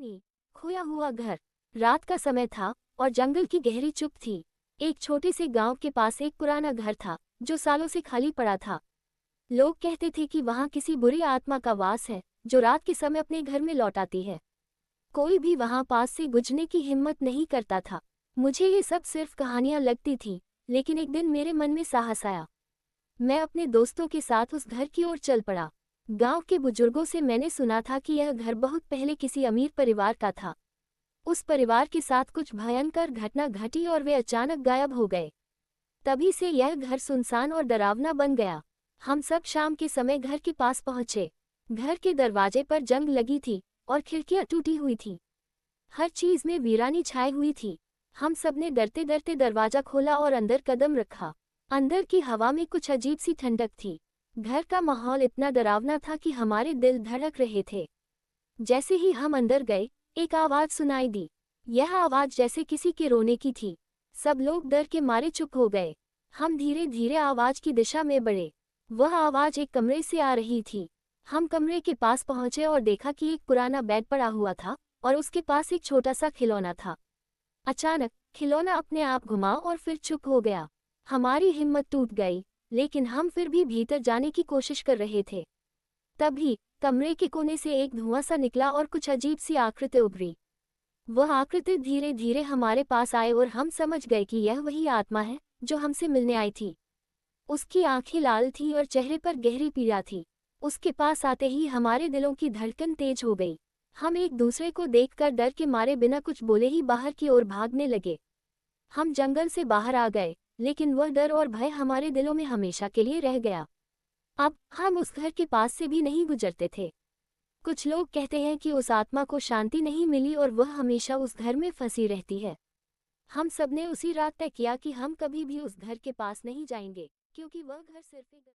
कहानी खोया हुआ घर। रात का समय था और जंगल की गहरी चुप थी। एक छोटे से गांव के पास एक पुराना घर था जो सालों से खाली पड़ा था। लोग कहते थे कि वहां किसी बुरी आत्मा का वास है जो रात के समय अपने घर में लौट आती है। कोई भी वहां पास से गुजरने की हिम्मत नहीं करता था। मुझे ये सब सिर्फ कहानियां लगती थीं, लेकिन एक दिन मेरे मन में साहस आया। मैं अपने दोस्तों के साथ उस घर की ओर चल पड़ा। गांव के बुजुर्गों से मैंने सुना था कि यह घर बहुत पहले किसी अमीर परिवार का था। उस परिवार के साथ कुछ भयंकर घटना घटी और वे अचानक गायब हो गए। तभी से यह घर सुनसान और डरावना बन गया। हम सब शाम के समय घर के पास पहुंचे। घर के दरवाजे पर जंग लगी थी और खिड़कियां टूटी हुई थीं। हर चीज में वीरानी छाई हुई थी। हम सब ने डरते डरते दरवाजा खोला और अंदर कदम रखा। अंदर की हवा में कुछ अजीब सी ठंडक थी। घर का माहौल इतना डरावना था कि हमारे दिल धड़क रहे थे। जैसे ही हम अंदर गए, एक आवाज सुनाई दी। यह आवाज जैसे किसी के रोने की थी। सब लोग डर के मारे चुप हो गए। हम धीरे धीरे आवाज की दिशा में बढ़े। वह आवाज एक कमरे से आ रही थी। हम कमरे के पास पहुंचे और देखा कि एक पुराना बेड पड़ा हुआ था और उसके पास एक छोटा सा खिलौना था। अचानक खिलौना अपने आप घुमा और फिर चुप हो गया। हमारी हिम्मत टूट गई, लेकिन हम फिर भी भीतर जाने की कोशिश कर रहे थे। तभी कमरे के कोने से एक धुआं सा निकला और कुछ अजीब सी आकृति उभरी। वह आकृति धीरे धीरे हमारे पास आए और हम समझ गए कि यह वही आत्मा है जो हमसे मिलने आई थी। उसकी आंखें लाल थीं और चेहरे पर गहरी पीड़ा थी। उसके पास आते ही हमारे दिलों की धड़कन तेज हो गई। हम एक दूसरे को देखकर डर के मारे बिना कुछ बोले ही बाहर की ओर भागने लगे। हम जंगल से बाहर आ गए, लेकिन वह डर और भय हमारे दिलों में हमेशा के लिए रह गया। अब हम उस घर के पास से भी नहीं गुजरते थे। कुछ लोग कहते हैं कि उस आत्मा को शांति नहीं मिली और वह हमेशा उस घर में फंसी रहती है। हम सबने उसी रात तय किया कि हम कभी भी उस घर के पास नहीं जाएंगे, क्योंकि वह घर सिर्फ एक